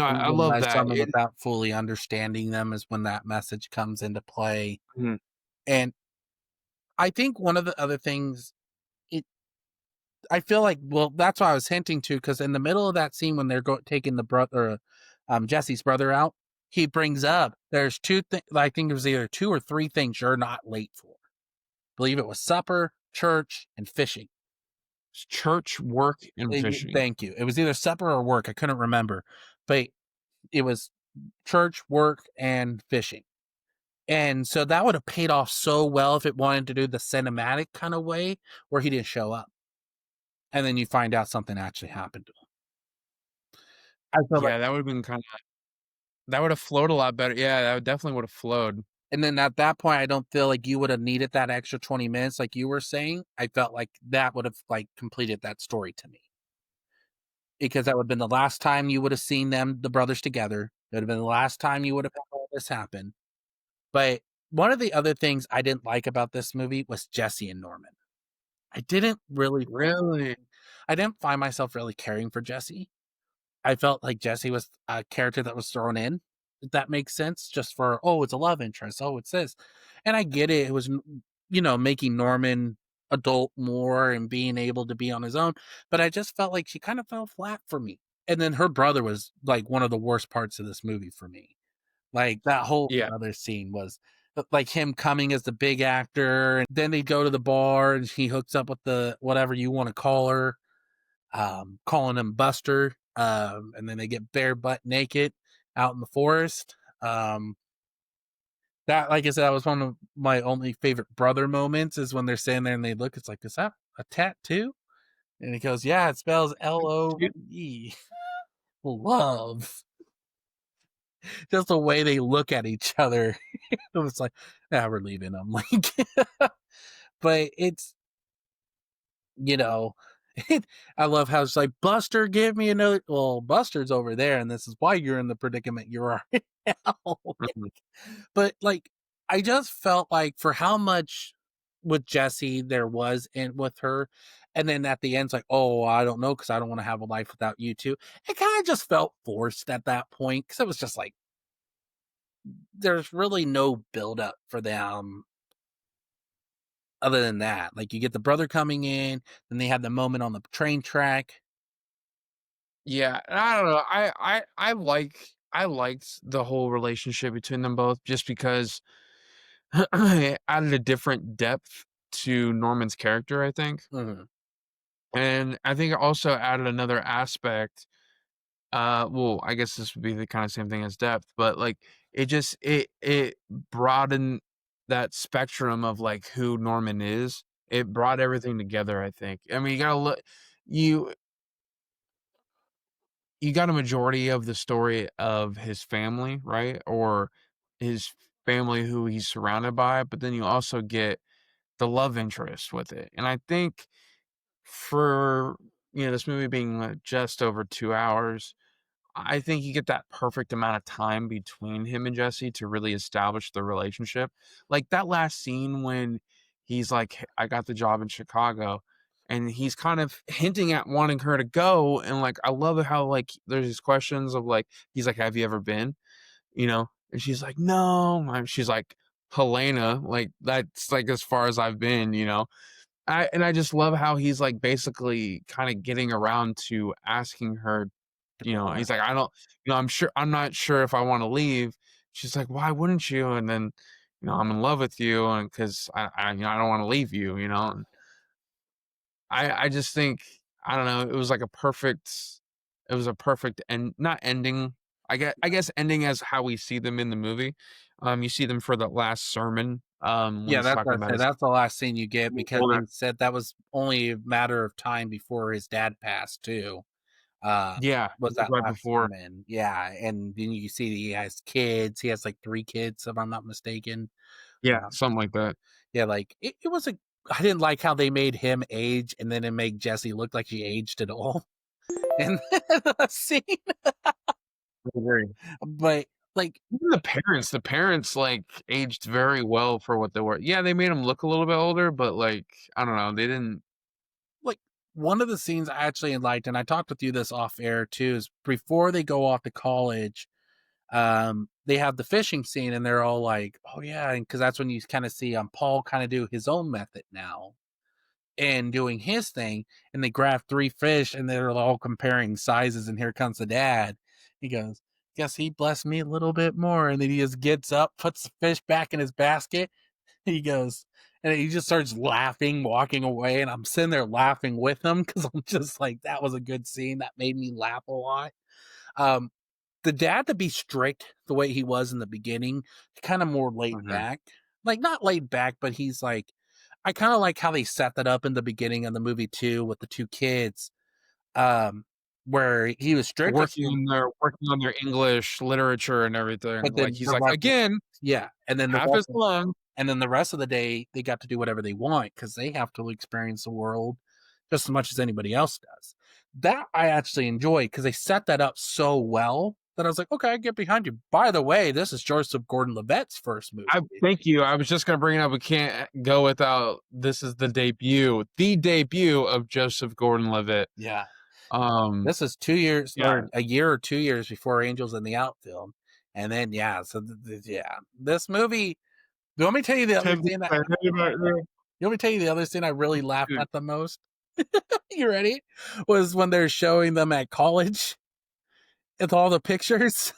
when you I love realize that. someone without fully understanding them is when that message comes into play. Mhm. And I think one of the other things it I feel like well, that's what I was hinting to because in the middle of that scene when they're taking the brother, Jesse's brother out, he brings up there's two things. I think it was either two or three things you're not late for. I believe it was supper, church, and fishing. It's church, work, and fishing. Thank you. It was either supper or work. I couldn't remember, but it was church, work, and fishing. And so that would have paid off so well if it wanted to do the cinematic kind of way where he didn't show up. And then you find out something actually happened to him. I feel like, Yeah, that would've been kinda that would've flowed a lot better. Yeah, that definitely would've flowed. and then at that point, I don't feel like you would have needed that extra 20 minutes like you were saying. I felt like that would have like completed that story to me because that would have been the last time you would have seen them, the brothers together. It would have been the last time you would have had all this happen. But one of the other things I didn't like about this movie was Jesse and Norman. I didn't really Really? I didn't find myself really caring for Jesse. I felt like Jesse was a character that was thrown in, if that makes sense, just for, oh, it's a love interest. Oh, it's this. And I get it. It was, making Norman adult more and being able to be on his own. But I just felt like she kind of fell flat for me. And then her brother was like one of the worst parts of this movie for me. Like that whole Yeah. other scene was like him coming as the big actor. And then they go to the bar and he hooks up with the whatever you want to call her, calling him Buster. And then they get bare butt naked out in the forest. That, like I said, that was one of my only favorite brother moments is when they're standing there and they look, it's like, is that a tattoo? And he goes, yeah, it spells LOVE. Love. Just the way they look at each other. It was like, yeah, we're leaving. I'm like, but it's, you know, I love how it's like, Buster, give me another. Well, Buster's over there, and this is why you're in the predicament you are in now. Mhm. But like, I just felt like for how much with Jesse there was in with her, and then at the end, it's like, oh, I don't know, because I don't want to have a life without you two. It kind of just felt forced at that point because it was just like there's really no build up for them other than that. Like you get the brother coming in, then they have the moment on the train track. Yeah, I don't know. I liked the whole relationship between them both just because it added a different depth to Norman's character, I think. Mhm. And I think it also added another aspect Well, I guess this would be the kinda same thing as depth, but, like, it broadened that spectrum of, like, who Norman is. It brought everything together, I think. I mean, you gotta look you you got a majority of the story of his family, right? Or his family who he's surrounded by, but then you also get the love interest with it, and I think for, this movie being, just over 2 hours, I think you get that perfect amount of time between him and Jesse to really establish the relationship. Like that last scene when he's like, I got the job in Chicago," and he's kind of hinting at wanting her to go. And like, I love how like there's these questions of like, he's like, "Have you ever been?" And she's like, "No." She's like, "Helena, like that's like as far as I've been." I just love how he's, like, basically kinda getting around to asking her, Divorce. he's like, "I don't I'm not sure if I wanna leave." She's like, "Why wouldn't you?" And then, "I'm in love with you and 'cause I don't wanna leave you?" And I just think, I don't know, it was a perfect and not ending, I guess ending as how we see them in the movie. You see them for the last sermon, when Yeah, he's that's talking what I about said. his That's the last scene you get because older. they said that was only a matter of time before his dad passed too. Uh, Yeah, was it was that right last before. sermon. Yeah, and then you see that he has kids. He has, like, 3 kids, if I'm not mistaken. Yeah, Um, something like that. yeah, like, it was a I didn't like how they made him age and then it made Jessie look like she aged at all in the scene, I agree. but, like Even the parents, like, aged very well for what they were. Yeah, they made them look a little bit older, but, like, I don't know, they didn't. like, one of the scenes I actually liked, and I talked with you this off air too, is before they go off to college, they have the fishing scene and they're all like, "Oh, yeah," because that's when you kinda see, Paul kinda do his own method now and doing his thing, and they grab 3 fish, and they're all comparing sizes, and here comes the dad. He goes, "Guess he blessed me a little bit more," and then he just gets up, puts the fish back in his basket. He goes and he just starts laughing, walking away, and I'm sitting there laughing with him because 'cause I'm just like, "That was a good scene, that made me laugh a lot." Um, the dad to be strict the way he was in the beginning, kinda more laid Mhm. back. Like, not laid back, but he's like I kinda like how they set that up in the beginning of the movie too with the 2 kids, um, where he was strict with them, Working on their English literature and everything, but like, then he's the like, rest of "Again, yeah, and then the half rest as long." and then the rest of the day, they got to do whatever they want because they have to experience the world just as much as anybody else does. That I actually enjoy because they set that up so well that I was like, "Okay, I get behind you." By the way, this is Joseph Gordon-Levitt's first movie. Thank you, I was just gonna bring it up, we can't go without this is the debut of Joseph Gordon-Levitt. Yeah. Um, This is 2 years yeah. or a year or 2 years before Angels in the Outfield, and then, yeah, so yeah, this movie you want me to tell you the other Take scene that back there. you want me to tell you the other scene I really laughed at the most? You ready? Was when they're showing them at college with all the pictures.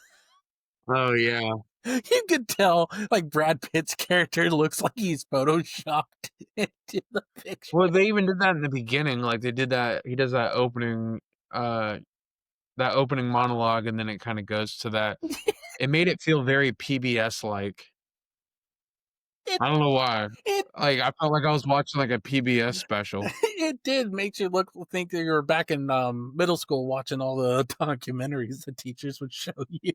Oh, yeah. You could tell, like, Brad Pitt's character looks like he's photoshopped into the picture. Well, they even did that in the beginning, like, they did that he does uh, that opening monologue, and then it kinda goes to that. It made it feel very PBS-like. It I don't know why. it Like, I felt like I was watching, like, a PBS special. it did makes you think that you were back in, middle school watching all the documentaries the teachers would show you.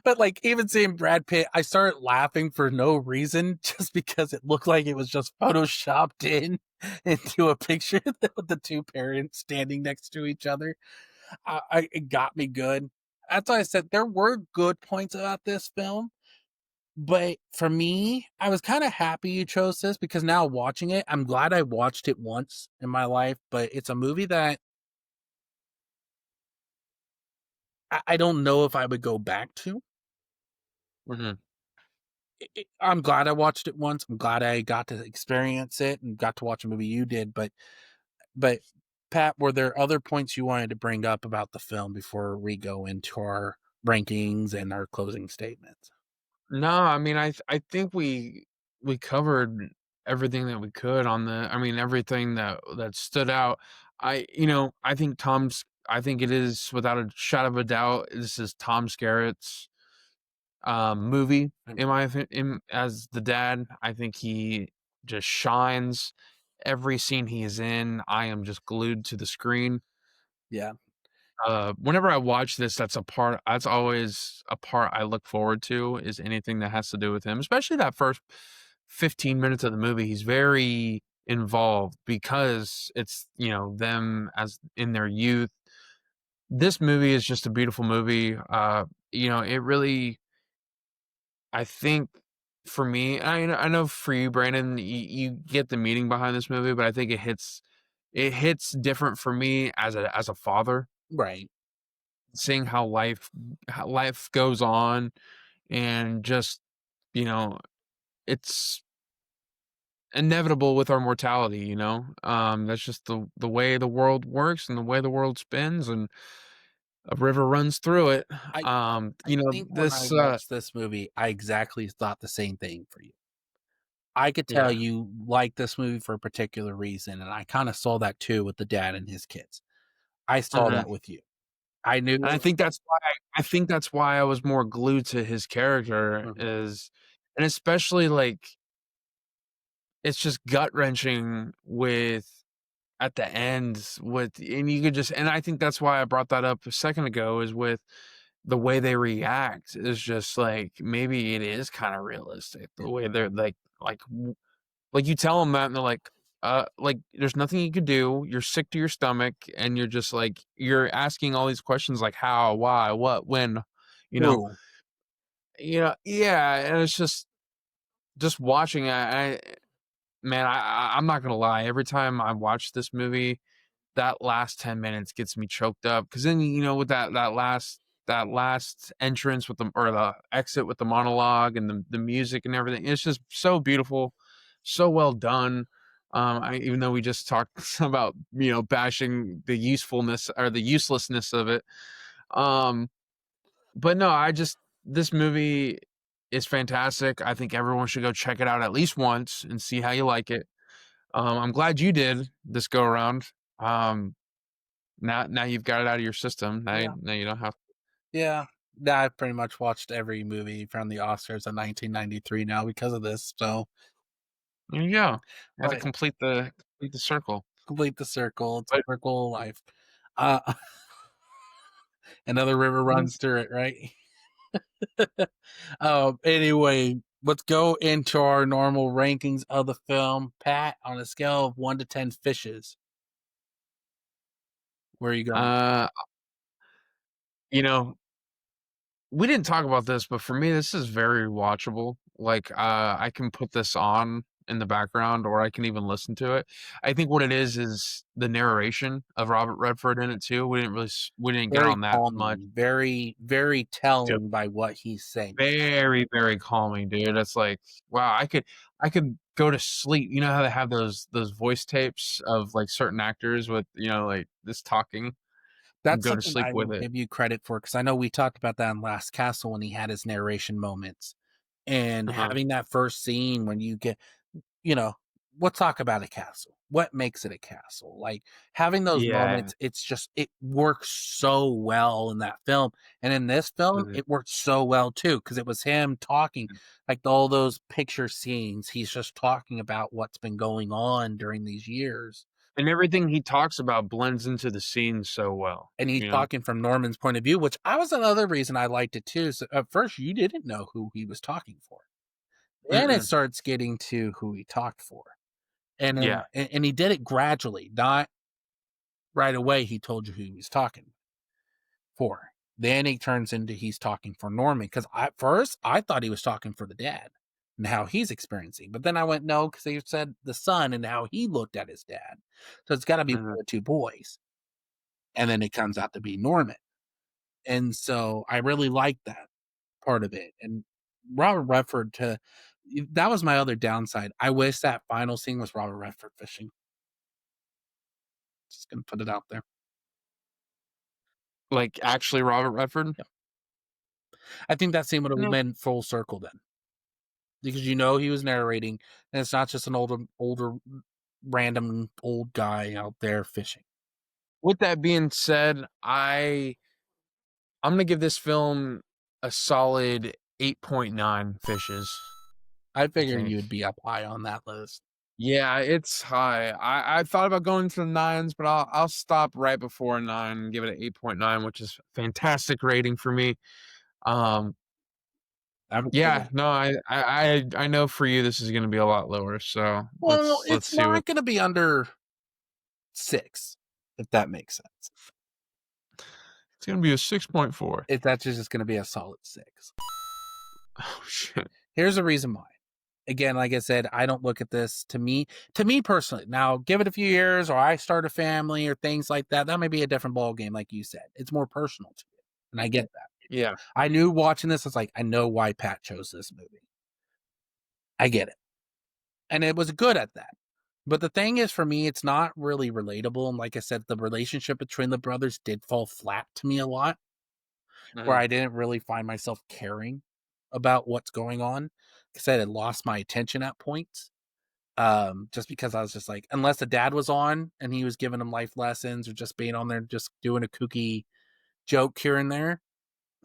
But, like, even seeing Brad Pitt, I started laughing for no reason just because it looked like it was just photoshopped in into a picture of the 2 parents standing next to each other. It got me good. That's why I said there were good points about this film, but for me, I was kinda happy you chose this because now watching it, I'm glad I watched it once in my life, but it's a movie that I don't know if I would go back to. Mhm. I'm glad I watched it once. I'm glad I got to experience it and got to watch a movie you did. But Pat, were there other points you wanted to bring up about the film before we go into our rankings and our closing statements? No, I mean, I think we covered everything that we could on everything that stood out. I think Tom's I think it is without a shadow of a doubt, this is Tom Skerritt's movie Mm, in as the dad. I think he just shines. Every scene he is in, I am just glued to the screen. yeah. Whenever I watch this, that's always a part I look forward to, is anything that has to do with him, especially that first 15 minutes of the movie. He's very involved because it's, them as in their youth. This movie is just a beautiful movie. It really, I think for me, I know for you, Brandon, you get the meaning behind this movie, but I think it hits different for me as a father, Right. seeing how life goes on, and just, you know, it's inevitable with our mortality. That's just the way the world works and the way the world spins, and a river runs through it. I I think when I This watched this movie, I exactly thought the same thing for you. I could tell yeah. you like this movie for a particular reason, and I kinda saw that too with the dad and his kids. I saw Mhm. that with you. I knew And I think that's why I was more glued to his character, Mhm. is and especially, like, it's just gut-wrenching with at the end with and you could just and I think that's why I brought that up a second ago, is with the way they react is just like, maybe it is kinda realistic, Yeah. the way they're like, you tell them that, and they're like, there's nothing you could do, you're sick to your stomach, and you're just like you're asking all these questions like how, why, what, when, you know? Who? Yeah, and it's just watching it, man, I'm not gonna lie, every time I watch this movie, that last 10 minutes gets me choked up, because then, with that last entrance with the exit with the monologue and the music and everything, it's just so beautiful, so well done. Even though we just talked about, bashing the usefulness or the uselessness of it. Um, but no, this movie is fantastic. I think everyone should go check it out at least once and see how you like it. I'm glad you did this go around. Um, now you've got it out of your system. Now Yeah. now you don't have. Yeah. Yeah, I've pretty much watched every movie from the Oscars of 1993 now because of this, so There you go. Had to but complete the circle. complete the circle, it's a But circle of life. Uh, another river runs yes, through it, right? Anyway, let's go into our normal rankings of the film. Pat, on a scale of 1 to 10 fishes, where are you going? uh, you know, we didn't talk about this, but for me, this is very watchable. Like, I can put this on in the background, or I can even listen to it. I think what it is the narration of Robert Redford in it too. We didn't get Very on that much. calming, very, very Yep. telling by what he's saying. Very, very calming, dude. It's like, wow, I could go to sleep. You know how they have those voice tapes of like certain actors with, like this talking, and That's go to something sleep I with will it. give you credit for because I know we talked about that in Last Castle when he had his narration moments, and Uh-huh. having that first scene when you get you know, let's talk about a castle. What makes it a castle? Like having those Yeah. moments, it's just it works so well in that film. And in this film, Mhm. it worked so well too, because it was him talking, like all those picture scenes, he's just talking about what's been going on during these years. And everything he talks about blends into the scene so well, And he's you know? talking from Norman's point of view, which I was another reason I liked it too. So at first you didn't know who he was talking for. Then it Mm-mm. starts getting to who he talked for. And then Yeah. and he did it gradually, not right away he told you who he was talking for. Then he turns into he's talking for Norman because at first I thought he was talking for the dad and how he's experiencing, but then I went no because he said the son and how he looked at his dad, so it's got to be Mhm. one of the two boys, and then it comes out to be Norman, and so I really liked that part of it. And Robert Redford to that was my other downside. I wish that final scene was Robert Redford fishing. Just gonna put it out there. Like, actually Robert Redford? Yeah. I think that scene would have No. been full circle then. Because he was narrating, and it's not just an older random old guy out there fishing. with that being said, I'm gonna give this film a solid 8.9 fishes. I I figured think. you'd be up high on that list. Yeah, it's high. I thought about going to the nines, but I'll stop right before a nine and give it an 8.9, which is fantastic rating for me. Um, I would say yeah, that. no, I know for you this is gonna be a lot lower. So Well, let's it's see what not going to be under 6, if that makes sense. it's gonna be a 6.4. If that's just going to be a solid 6. Oh shit. Here's the reason why. Again, like I said, I don't look at this to me personally. Now, give it a few years, or I start a family, or things like that. That may be a different ball game, like you said. It's more personal to you, and I get that. Yeah, I knew watching this, I was like, I know why Pat chose this movie. I get it, and it was good at that. But the thing is, for me, it's not really relatable. And like I said, the relationship between the brothers did fall flat to me a lot, where mhm, I didn't really find myself caring about what's going on because I had lost my attention at points. Just because I was just like, unless the dad was on and he was giving him life lessons or just being on there, just doing a kooky joke here and there,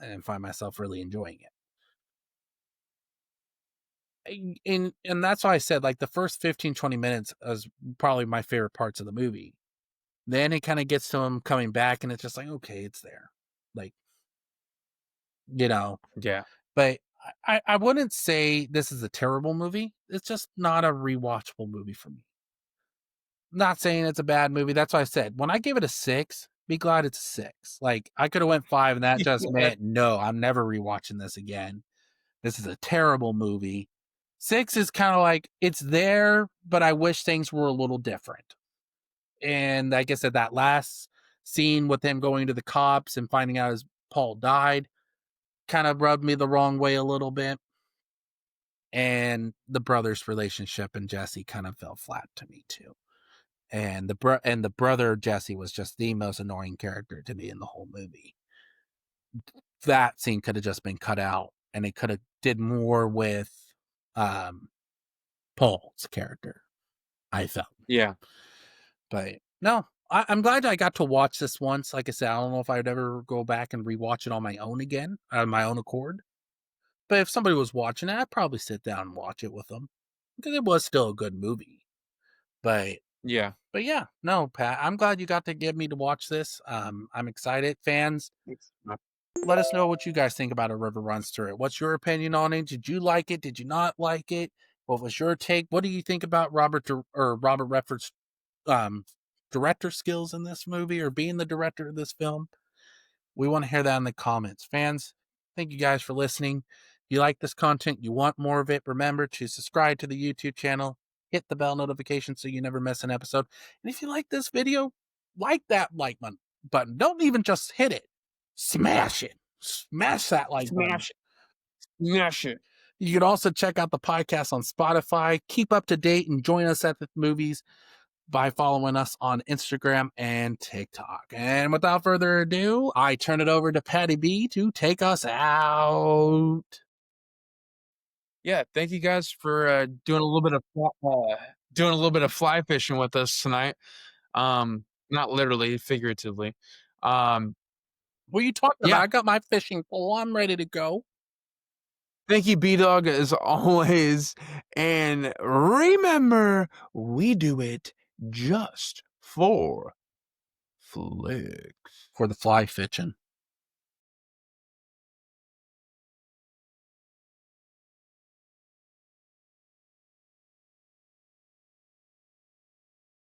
I didn't find myself really enjoying it. And that's why I said like the first 15, 20 minutes is probably my favorite parts of the movie. Then it kind of gets to him coming back and it's just like, okay, it's there. Like, you know, yeah, but I wouldn't say this is a terrible movie. It's just not a rewatchable movie for me. Not saying it's a bad movie. That's why I said when I give it a 6, be glad it's a 6. Like I could have went 5, and that just yeah, meant no, I'm never rewatching this again. This is a terrible movie. 6 is kind of like it's there, but I wish things were a little different. And like I said, that last scene with him going to the cops and finding out his Paul died kind of rubbed me the wrong way a little bit. And the brothers' relationship and Jesse kind of fell flat to me too. And the brother Jesse was just the most annoying character to me in the whole movie. That scene could have just been cut out, and it could have did more with um, Paul's character. I felt, yeah, but no, I'm glad I got to watch this once. Like I said, I don't know if I'd ever go back and rewatch it on my own again, on my own accord. But if somebody was watching it, I'd probably sit down and watch it with them because it was still a good movie. But yeah. But yeah, no, Pat, I'm glad you got to get me to watch this. I'm excited. Fans, let us know what you guys think about A River Runs Through It. What's your opinion on it? Did you like it? Did you not like it? What was your take? What do you think about Robert Redford's um, director skills in this movie or being the director of this film? We want to hear that in the comments. Fans, thank you guys for listening. If you like this content, you want more of it, remember to subscribe to the YouTube channel, hit the bell notification so you never miss an episode. And if you like this video, like that like button. Don't even just hit it. Smash it. Smash that like button. Smash it, smash it. You can also check out the podcast on Spotify. Keep up to date and join us at the movies by following us on Instagram and TikTok. And without further ado, I turn it over to Patty B to take us out. Yeah, thank you guys for doing a little bit of fly fishing with us tonight. Not literally, figuratively. Um, What are you talking about? yeah, I got my fishing pole. I'm ready to go. thank you, B-Dawg, as always. And remember, we do it just for Flix. For the fly fishing.